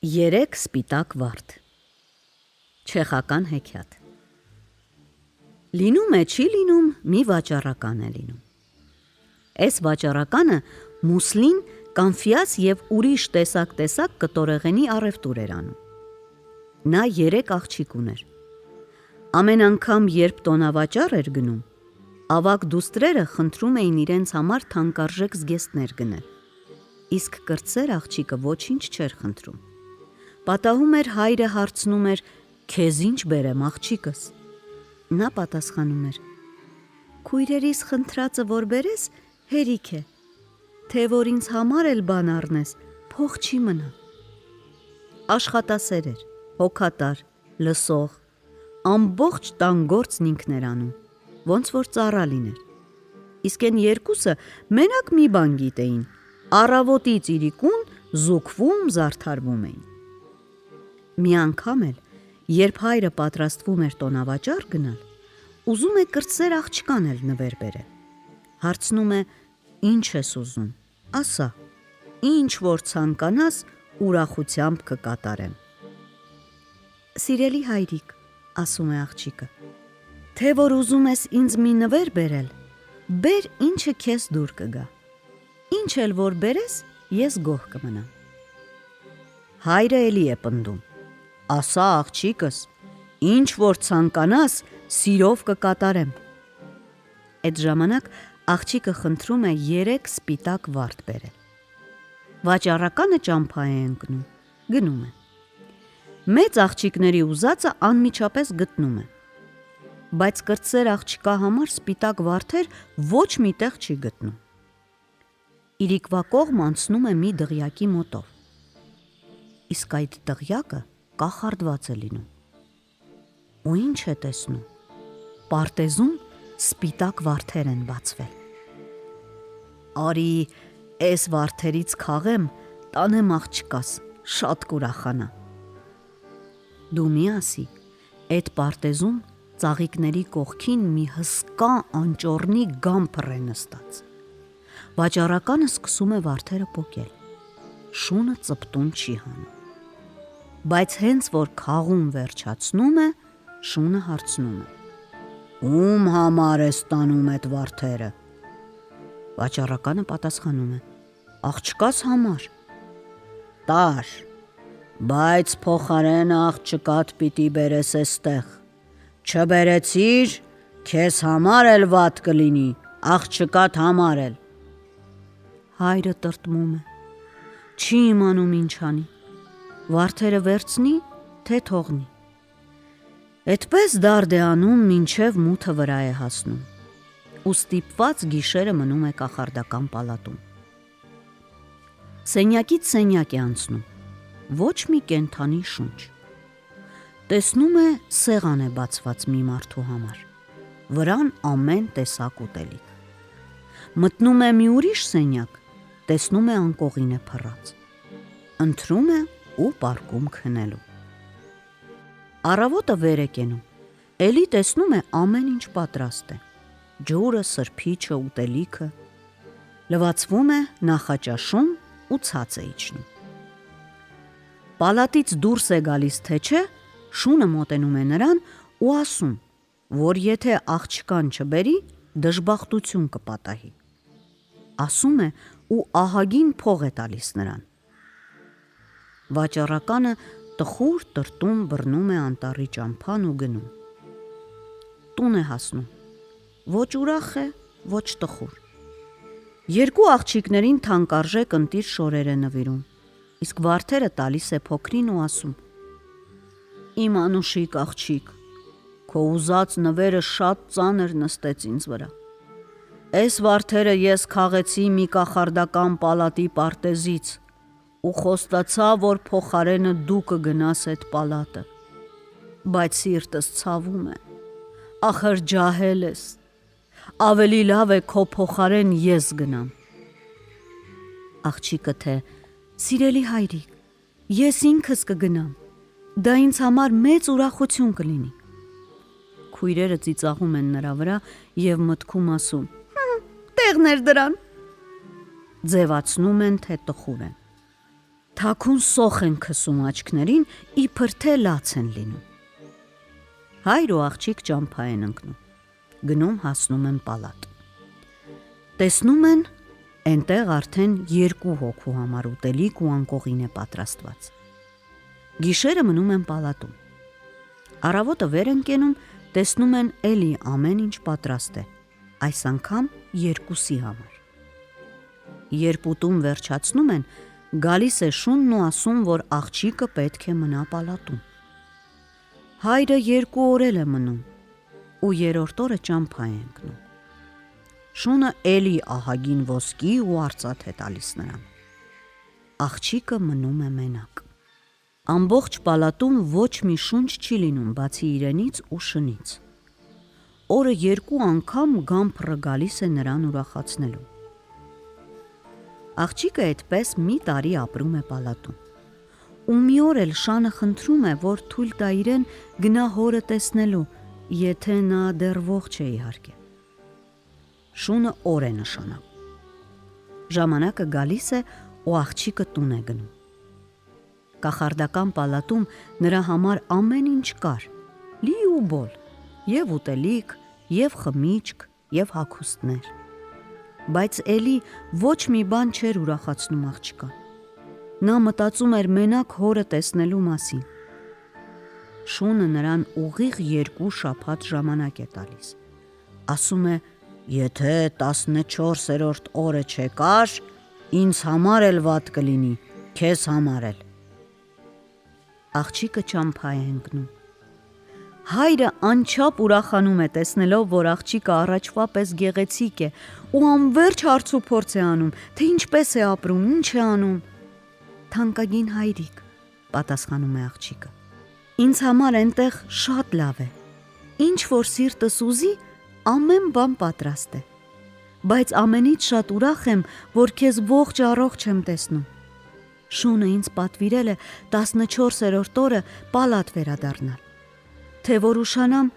Երեք սպիտակ վարդ։ Չեխական հեքիաթ։ Լինում է չի լինում, մի վաճառական է լինում։ Այս վաճառականը մուսլին, կանֆյաս և ուրիշ տեսակ կտորեղենի առևտուր էր անում։ Նա 3 աղջիկ ուներ։ Ամեն անգամ, երբ տոնավաճառ էր գնում, ավագ դուստրերը խնդրում էին իրենց համար թանկարժեք զգեստներ գնել, իսկ կրտսեր աղջիկը ոչինչ չէր խնդրում։ Պատահում էր հայրը հարցնում էր. «Քեզ ինչ բերեմ, աղջիկս»։ Նա պատասխանում էր. «Քույրերիս խնդրածը որ բերես, հերիք է, թե որ ինձ համար էլ բան առնես, փող չի մնա»։ Աշխատասեր էր, հոգատար, լսող, ամբողջ տան գործն ինքն էր անում, ոնց որ ծառա լիներ։ Իսկ այն երկուսը մենակ մի բան գիտեին. առավոտից իրիկուն զուգվում, զարդարվում էին։ Մի անգամ էլ, երբ հայրը պատրաստվում էր տոնավաճառ գնալ, ուզում է կրտսեր աղջկան էլ նվեր բերել։ Հարցնում է. «Ինչ ես ուզում, ասա, ինչ որ ցանկանաս, ուրախությամբ կկատարեմ»։ «Սիրելի հայրիկ», ասում է աղջիկը, «թե որ ուզում ես ինձ մի նվեր բերել, բեր ինչը քեզ դուր կգա, ինչ էլ որ բերես, ես գոհ կմնամ»։ Հայրը էլի է պնդում. «Ասա աղջիկս, ինչ որ ցանկանաս, սիրով կկատարեմ»։ Այդ ժամանակ աղջիկը խնդրում է 3 սպիտակ վարդ բերել։ Վաճառականը ճամփա է ընկնում, գնում է։ Մեծ աղջիկների ուզածը անմիջապես գտնում է, բայց կրտսեր աղջկա համար սպիտակ վարդեր ոչ մի տեղ չի գտնում։ Իրիկվա կողմ անցնում է մի դղյակի մոտով, իսկ այդ դղյակը կախարդված է լինում։ Ու ինչ է տեսնում, պարտեզում սպիտակ վարդեր են բացվել։ «Արի, էս վարդերից քաղեմ, տանեմ աղջկաս, շատ կուրախանա»։ Դու մի ասի, այդ պարտեզում ծաղիկների կողքին մի հսկա անճոռնի գամբր է նստած։ Վաճառականը սկսում է վարդերը պոկել, շունը ծպտուն չի հանում։ Բայց հենց որ քաղում վերջացնում է, շունը հարցնում է. «Ում համար ես տանում այդ վարդերը»։ Վաճառականը պատասխանում է. «Աղջկաս համար»։ «Տար, բայց փոխարենը աղջկատ պիտի բերես էստեղ, չբերեցիր, քեզ համար էլ վատ կլինի, աղջկատ համար էլ»։ Հայրը տրտմում է, չի իմանում ինչ անի, վարդերը վերցնի, թե թողնի։ Էդպես դարդ է անում, մինչև մութը վրա է հասնում, ու ստիպված գիշերը մնում է կախարդական պալատում։ Սենյակից սենյակ է անցնում, ոչ մի կենդանի շունչ։ Տեսնում է սեղան է բացված մի մարդու համար, վրան ամեն տեսակ ուտելիք։ Մտնում է մի ուրիշ սենյակ, տեսնում է անկողին է փռած, ընթրում է ու պառկում քնելու։ Առավոտը վեր է կենում, էլի տեսնում է ամեն ինչ պատրաստ է, ջուրը, սրբիչը, ուտելիքը, լվացվում է, նախաճաշում ու ցած է իջնում։ Պալատից դուրս է գալիս թե չէ, շունը մոտենում է նրան ու ասում, որ եթե աղջկան չբերի, դժբախտություն կպատահի։ Ասում է ու ահագին փող է տալիս նրան։ Վաճառականը տխուր տրտում բռնում է անտառի ճամփան ու գնում։ Տուն է հասնում, ոչ ուրախ է, ոչ տխուր։ 2 աղջիկներին թանկարժեք ընտիր շորեր է նվիրում, իսկ վարդերը տալիս է փոքրին ու ասում. «Իմ անուշիկ աղջիկ, քո ուզած նվերը շատ ծանր նստեց ինձ վրա։ Էս վարդերը ես քաղեցի մի կախարդական պալատի պարտեզից ու խոստացա, որ փոխարենը դու կգնաս այդ պալատը, բայց սիրտս ցավում է, ախր ջահել ես, ավելի լավ է քո փոխարեն ես գնամ»։ Աղջիկը թե. «Սիրելի հայրիկ, ես ինքս կգնամ, դա ինձ համար մեծ ուրախություն կլինի»։ Քույրերը ծիծաղում են նրա վրա և մտքում ասում. «Տեղն էր դրան»։ Ձևացնում են, թե տխուր են։ Թաքուն սոխ են քսում աչքներին, իբր թե լաց են լինում։ Հայր ու աղջիկ ճամփա են ընկնում, գնում հասնում են պալատ։ Տեսնում են, այնտեղ արդեն 2 հոգու համար ուտելիք ու անկողին է պատրաստված։ Գիշերը մնում են պալատում։ Առավոտը վեր են կենում, տեսնում են էլի ամեն ինչ պատրաստ է, այս անգամ 2-ի համար։ Երբ ուտում վերջացնում են, գալիս է շունն ու ասում, որ աղջիկը պետք է մնա պալատում։ Հայրը 2 օր է մնում ու 3-րդ օրը ճամփա է ընկնում։ Շունը էլի ահագին ոսկի ու արծաթ է տալիս նրան։ Աղջիկը մնում է մենակ։ Ամբողջ պալատում ոչ մի շունչ չի լինում, բացի իրենից ու շնից։ Օրը 2 անգամ գամփրը գալիս է նրան ուրախացնելու։ Աղջիկը այդպես մի տարի ապրում է պալատում։ Ու մի օր էլ Շանը խնդրում է, որ թույլ տա իրեն գնա հորը տեսնելու, եթե նա դեռ ողջ է իհարկե։ Շունը օր է նշանակում։ Ժամանակը գալիս է ու աղջիկը տուն է գնում։ Կախարդական պալատում նրա համար ամեն ինչ կար, լի ու բոլ, եւ ուտելիք, եւ խմիչք, եւ հագուստներ։ Բայց էլի ոչ մի բան չէր ուրախացնում աղջկան։ Նա մտածում էր մենակ հորը տեսնելու մասին։ Շունը նրան ուղիղ 2 շաբաթ ժամանակ է տալիս։ Ասում է, եթե 14-րդ օրը չեկար, ինձ համար էլ վատ կլինի, քեզ համար էլ։ Աղջիկը ճամփա է ընկնում։ Հայրը անչափ ուրախանում է տեսնելով, որ աղջիկը առաջվա պես գեղեցիկ է ու անverջ հարց ու փորձ է անում, թե ինչպես է ապրում, ինչ է անում։ Թանկագին հայրիկ, պատասխանում է աղջիկը, ինձ համար այնտեղ շատ լավ է։ Ինչ որ սիրտս ուզի, ամեն բան պատրաստ է։ Բայց ամենից շատ ուրախ եմ, որ քեզ ողջ առողջ եմ տեսնում։ Շունը ինձ պատվիրել է 14-րդ օրը պալատ վերադառնալ, թե որ ուշանամ,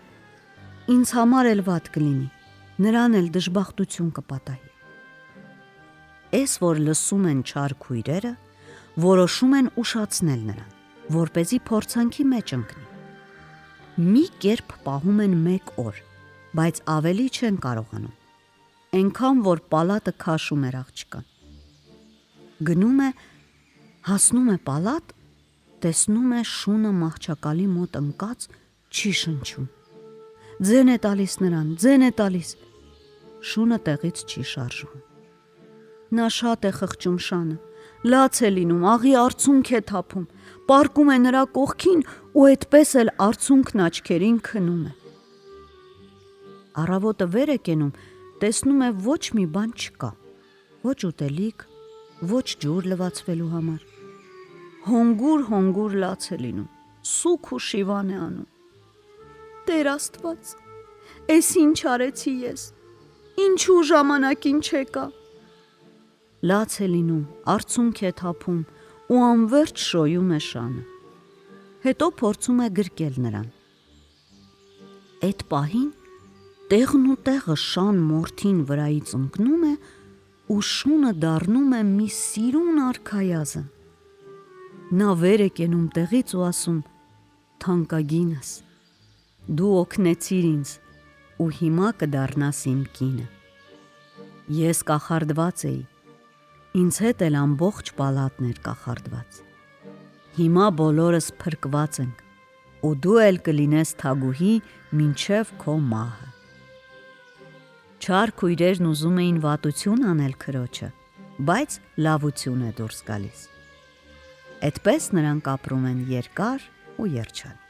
ինձ համար էլ վատ կլինի, նրան էլ դժբախտություն կպատահի։ Էս որ լսում են չար քույրերը, որոշում են ուշացնել նրան, որպեսզի փորձանքի մեջ ընկնի։ Մի կերպ պահում են 1 օր, բայց ավելի չեն կարողանում, այնքան որ պալատը քաշում էր աղջկան։ Գնում է, հասնում է պալատ, տեսնում է Շունը մահճակալի մոտ ընկած, չի շնչում։ Ձեն է տալիս նրան, ձեն է տալիս։ Շունը տեղից չի շարժվում։ Նա շատ է խղճում Շանը, լաց է լինում, աղի արցունք է թափում, պառկում է նրա կողքին ու այդպես էլ արցունքն աչքերին քնում է։ Առավոտը վեր է կենում, տեսնում է ոչ մի բան չկա, ոչ ուտելիք, ոչ ջուր լվացվելու համար։ Հոնգուր լաց է լինում, սուք ու շիվան է անում։ Տեր Աստված, էս ինչ արեցի ես, ինչու ժամանակին չեկա։ Լաց է լինում, արցունք է թափում ու անverջ շոյում է Շանը։ Հետո փորձում է գրկել նրան։ Այդ պահին տեղն ու տեղը Շան մորթին վրայից ընկնում է ու Շունը դառնում է մի սիրուն արքայազն։ Նա վեր է կենում տեղից ու ասում. թանկագինս, դու օգնեցիր ինձ ու հիմա կդառնաս իմ կինը։ Ես կախարդված էի, ինձ հետ էլ ամբողջ պալատն էր կախարդված։ Հիմա բոլորս փրկված ենք ու դու էլ կլինես թագուհի մինչև քո մահը։ Չար քույրերն ուզում էին վատություն անել քրոջը, բայց լավություն է դուրս գալիս։ Այդպես նրանք ապրում են երկար ու երջանք։